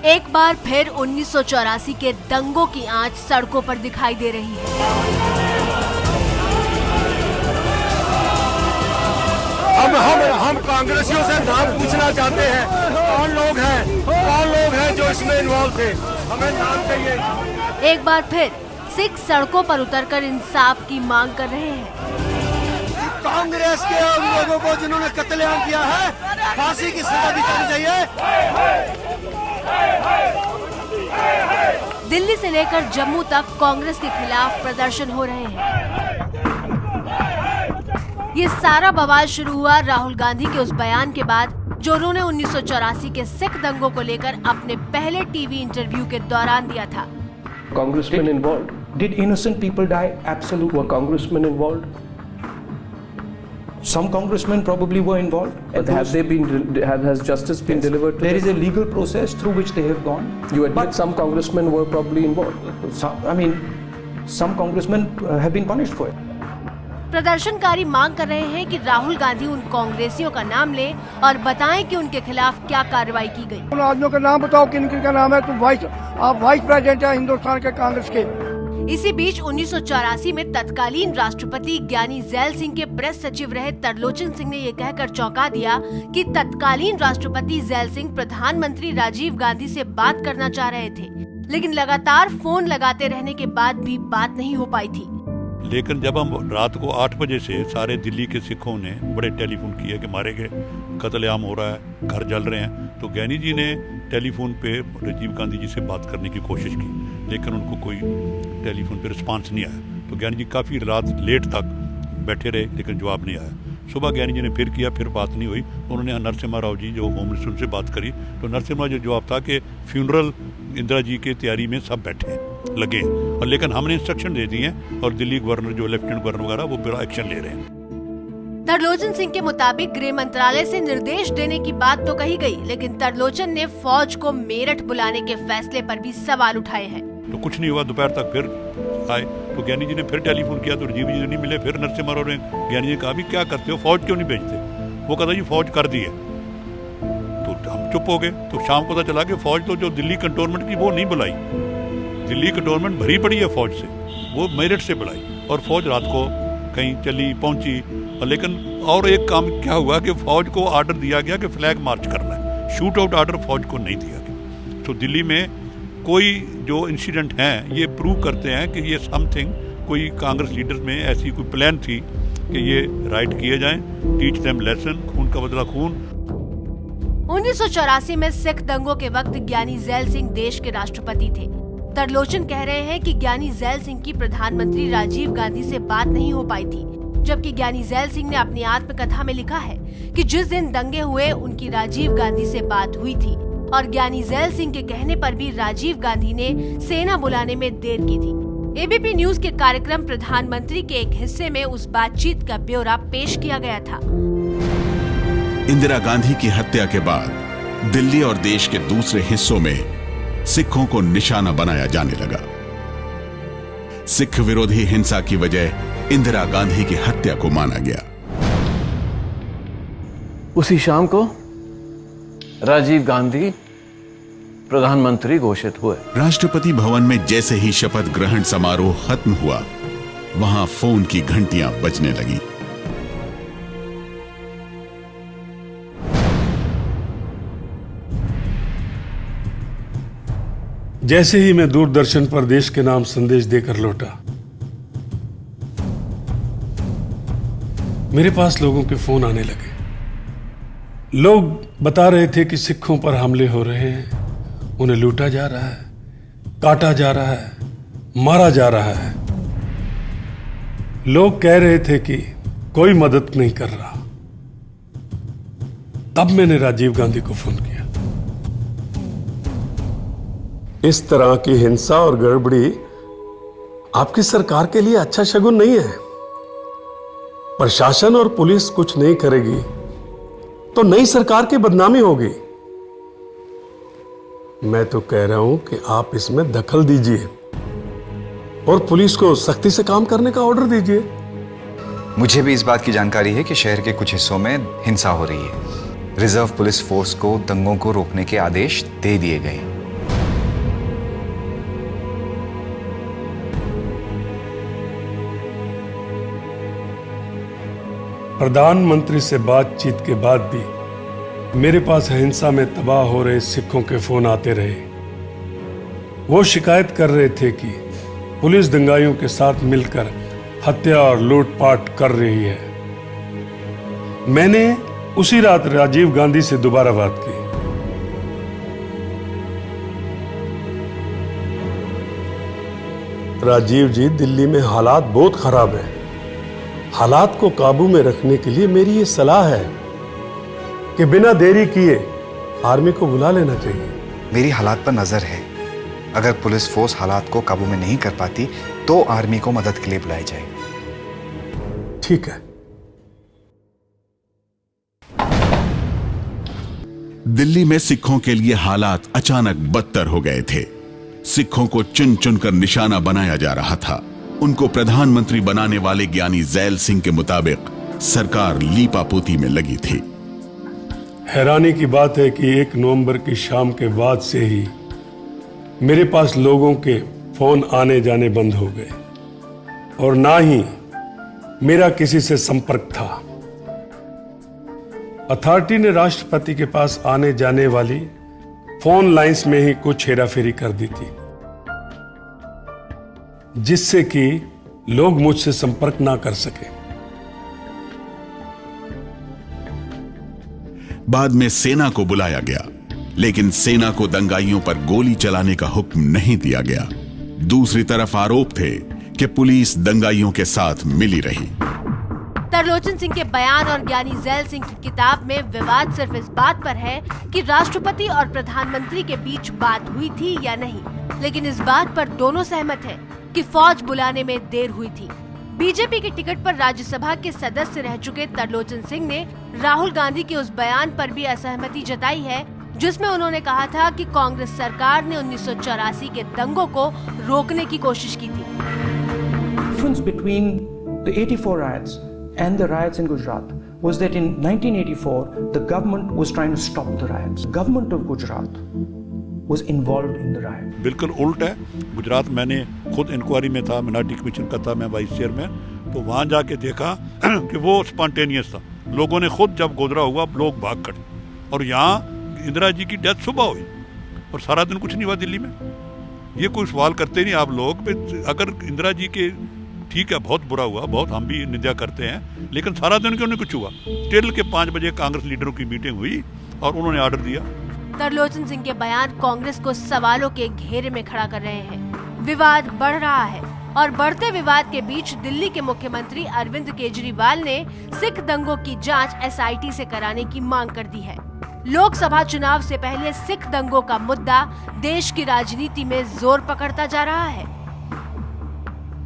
एक बार फिर 1984 के दंगों की आंच सड़कों पर दिखाई दे रही है। अब हम कांग्रेसियों से नाम पूछना चाहते हैं, कौन लोग हैं जो इसमें इन्वॉल्व थे, हमें नाम चाहिए। एक बार फिर सिख सड़कों पर उतरकर इंसाफ की मांग कर रहे हैं। कांग्रेस के उन लोगों को जिन्होंने कत्लेआम किया है, फांसी की सजा दी जानी चाहिए। दिल्ली से लेकर जम्मू तक कांग्रेस के खिलाफ प्रदर्शन हो रहे हैं। ये सारा बवाल शुरू हुआ राहुल गांधी के उस बयान के बाद जो उन्होंने 1984 के सिख दंगों को लेकर अपने पहले टीवी इंटरव्यू के दौरान दिया था। Congressmen involved? Did innocent people die? Absolutely. Were congressmen involved? Some congressmen probably were involved. But has justice been delivered to them? There is a legal process through which they have gone. You admit some congressmen were probably involved. Some congressmen have been punished for it. प्रदर्शनकारी मांग कर रहे हैं कि राहुल गांधी उन कांग्रेसियों का नाम ले और बताएं कि उनके खिलाफ क्या कार्रवाई की गई। उन आदमियों का नाम बताओ, किन किन का नाम है। आप वाइस प्रेसिडेंट हैं हिंदुस्तान के कांग्रेस के। इसी बीच 1984 में तत्कालीन राष्ट्रपति ज्ञानी जैल सिंह के प्रेस सचिव रहे तरलोचन सिंह ने ये कहकर चौंका दिया कि तत्कालीन राष्ट्रपति जैल सिंह प्रधानमंत्री राजीव गांधी से बात करना चाह रहे थे, लेकिन लगातार फोन लगाते रहने के बाद भी बात नहीं हो पाई थी। लेकिन जब हम रात को 8 बजे से सारे दिल्ली के सिखों ने बड़े टेलीफोन किए कि मारे गए, कत्लेआम हो रहा है, घर जल रहे हैं, तो ज्ञानी जी ने टेलीफोन पे राजीव गांधी जी से बात करने की कोशिश की, लेकिन उनको कोई टेलीफोन पे रिस्पांस नहीं आया। तो ज्ञानी जी काफ़ी रात लेट तक बैठे रहे, लेकिन जवाब नहीं आया। सुबह ज्ञानी जी ने फिर किया, फिर बात नहीं हुई। उन्होंने नरसिम्हा राव जी जो होम मिनिस्टर उनसे बात करी, तो नरसिम्हा जो जवाब था कि फ्यूनरल इंदिरा जी के तैयारी में सब बैठे लगे, और लेकिन हमने इंस्ट्रक्शन दे दिए हैं और दिल्ली गवर्नर जो लेफ्टिनेंट गवर्नर वगैरह वो बड़ा एक्शन ले रहे हैं। तरलोचन सिंह के मुताबिक गृह मंत्रालय से निर्देश देने की बात तो कही गई, लेकिन तरलोचन ने फौज को मेरठ बुलाने के फैसले पर भी सवाल उठाए हैं। तो कुछ नहीं हुआ, दोपहर तक फिर आए तो ज्ञानी जी ने फिर टेलीफोन किया तो राजीव जी नहीं मिले। फिर नरसिम्हा राव ने ज्ञानी जी कहा भी क्या करते हो, फौज क्यों नहीं भेजते। वो कहता जी फौज कर दी है। तो हम चुप हो गए। तो शाम को पता चला कि फौज तो जो दिल्ली कंटोनमेंट की वो नहीं बुलाई, दिल्ली कंटोनमेंट भरी पड़ी है फौज से, वो मेरठ से बुलाई, और फौज रात को कहीं चली पहुंची। और लेकिन और एक काम क्या हुआ कि फौज को ऑर्डर दिया गया कि फ्लैग मार्च करना है, शूट आउट ऑर्डर फौज को नहीं दिया गया। तो दिल्ली में कोई जो इंसिडेंट हैं ये प्रूव करते हैं कि ये समथिंग कोई कांग्रेस लीडर्स में ऐसी कोई प्लान थी कि ये राइट किए जाएं, टीच देम लेसन, खून का बदला खून। 1984 में सिख दंगों के वक्त ज्ञानी जैल सिंह देश के राष्ट्रपति थे। तरलोचन कह रहे हैं कि ज्ञानी जैल सिंह की प्रधानमंत्री राजीव गांधी से बात नहीं हो पाई थी, जबकि ज्ञानी जैल सिंह ने अपनी आत्मकथा में लिखा है कि जिस दिन दंगे हुए उनकी राजीव गांधी से बात हुई थी, और ज्ञानी जैल सिंह के कहने पर भी राजीव गांधी ने सेना बुलाने में देर की थी। एबीपी न्यूज के कार्यक्रम प्रधानमंत्री के एक हिस्से में उस बातचीत का ब्यौरा पेश किया गया था। इंदिरा गांधी की हत्या के बाद दिल्ली और देश के दूसरे हिस्सों में सिखों को निशाना बनाया जाने लगा। सिख विरोधी हिंसा की वजह इंदिरा गांधी की हत्या को माना गया। उसी शाम को राजीव गांधी प्रधानमंत्री घोषित हुए। राष्ट्रपति भवन में जैसे ही शपथ ग्रहण समारोह खत्म हुआ, वहां फोन की घंटियां बजने लगी। जैसे ही मैं दूरदर्शन पर देश के नाम संदेश देकर लौटा, मेरे पास लोगों के फोन आने लगे। लोग बता रहे थे कि सिखों पर हमले हो रहे हैं, उन्हें लूटा जा रहा है, काटा जा रहा है, मारा जा रहा है। लोग कह रहे थे कि कोई मदद नहीं कर रहा। तब मैंने राजीव गांधी को फोन किया। इस तरह की हिंसा और गड़बड़ी आपकी सरकार के लिए अच्छा शगुन नहीं है। प्रशासन और पुलिस कुछ नहीं करेगी तो नई सरकार की बदनामी होगी। मैं तो कह रहा हूं कि आप इसमें दखल दीजिए और पुलिस को सख्ती से काम करने का ऑर्डर दीजिए। मुझे भी इस बात की जानकारी है कि शहर के कुछ हिस्सों में हिंसा हो रही है। रिजर्व पुलिस फोर्स को दंगों को रोकने के आदेश दे दिए गए। प्रधानमंत्री से बातचीत के बाद भी मेरे पास हिंसा में तबाह हो रहे सिखों के फोन आते रहे। वो शिकायत कर रहे थे कि पुलिस दंगाइयों के साथ मिलकर हत्या और लूटपाट कर रही है। मैंने उसी रात राजीव गांधी से दोबारा बात की। राजीव जी, दिल्ली में हालात बहुत खराब है। हालात को काबू में रखने के लिए मेरी ये सलाह है कि बिना देरी किए आर्मी को बुला लेना चाहिए। मेरी हालात पर नजर है। अगर पुलिस फोर्स हालात को काबू में नहीं कर पाती तो आर्मी को मदद के लिए बुलाई जाएगी। ठीक है। दिल्ली में सिखों के लिए हालात अचानक बदतर हो गए थे। सिखों को चुन चुनकर निशाना बनाया जा रहा था। उनको प्रधानमंत्री बनाने वाले ज्ञानी ज़ैल सिंह के मुताबिक सरकार लीपापोती में लगी थी। हैरानी की बात है कि 1 नवंबर की शाम के बाद से ही मेरे पास लोगों के फोन आने जाने बंद हो गए और ना ही मेरा किसी से संपर्क था। अथॉरिटी ने राष्ट्रपति के पास आने जाने वाली फोन लाइंस में ही कुछ हेराफेरी कर दी थी, जिससे कि लोग मुझसे संपर्क ना कर सके। बाद में सेना को बुलाया गया, लेकिन सेना को दंगाइयों पर गोली चलाने का हुक्म नहीं दिया गया। दूसरी तरफ आरोप थे कि पुलिस दंगाइयों के साथ मिली रही। तरलोचन सिंह के बयान और ज्ञानी ज़ैल सिंह की किताब में विवाद सिर्फ इस बात पर है कि राष्ट्रपति और प्रधानमंत्री के बीच बात हुई थी या नहीं, लेकिन इस बात पर दोनों सहमत हैं कि फौज बुलाने में देर हुई थी। बीजेपी के टिकट पर राज्यसभा के सदस्य रह चुके तरलोचन सिंह ने राहुल गांधी के उस बयान पर भी असहमति जताई है, जिसमें उन्होंने कहा था कि कांग्रेस सरकार ने 1984 के दंगों को रोकने की कोशिश की थी। Difference between the 84 riots and the riots in Gujarat was that in 1984 the government was trying to stop the riots. The government of Gujarat was involved in the riot. बिल्कुल उल्ट है। गुजरात मैंने खुद इंक्वायरी में था, मिनार्टी कमीशन का था, मैं वाइस चेयरमैन, तो वहां जाके देखा कि वो स्पॉन्टेनियस था। लोगों ने खुद जब गोदरा हुआ लोग भाग खड़े, और यहाँ इंदिरा जी की डेथ सुबह हुई और सारा दिन कुछ नहीं हुआ दिल्ली में। ये कोई सवाल करते नहीं आप लोग। अगर इंदिरा जी के ठीक है, बहुत बुरा हुआ, बहुत हम भी निंदा करते हैं, लेकिन सारा दिन क्यों नहीं कुछ हुआ? टिल के 5 बजे कांग्रेस लीडरों की मीटिंग हुई और उन्होंने ऑर्डर दिया। तरलोचन सिंह के बयान कांग्रेस को सवालों के घेरे में खड़ा कर रहे हैं। विवाद बढ़ रहा है और बढ़ते विवाद के बीच दिल्ली के मुख्यमंत्री अरविंद केजरीवाल ने सिख दंगों की जांच SIT से कराने की मांग कर दी है। लोकसभा चुनाव से पहले सिख दंगों का मुद्दा देश की राजनीति में जोर पकड़ता जा रहा है।